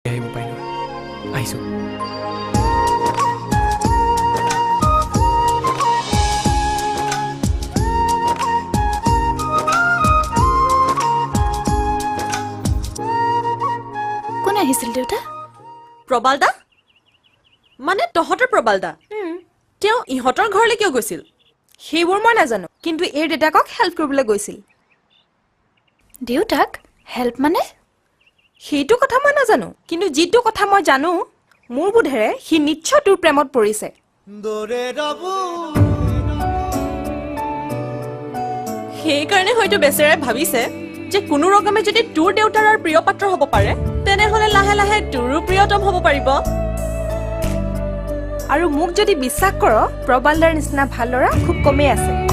আহিব পাৰিলো আহিছো কোন আহিছিল দেউতা প্ৰবালদা মানে তহঁতৰ প্ৰবালদা তেওঁ ইহঁতৰ ঘৰলৈ কিয় গৈছিল সেইবোৰ মই নাজানো কিন্তু এই দেউতাকক হেল্প কৰিবলৈ গৈছিল দেউতাক হেল্প মানে সেইটো কথা মই নাজানো কিন্তু যিটো কথা মই জানো মোৰ বোধেৰে সি নিশ্চয় তোৰ প্ৰেমত পৰিছে সেইকাৰণে হয়তো বেচেৰাই ভাবিছে যে কোনো ৰকমে যদি তোৰ দেউতাৰ প্ৰিয় পাত্ৰ হ'ব পাৰে তেনেহ'লে লাহে লাহে তোৰো প্ৰিয়তম হ'ব পাৰিব আৰু মোক যদি বিশ্বাস কৰ প্ৰবালদাৰ নিচিনা ভাল ল'ৰা খুব কমেই আছে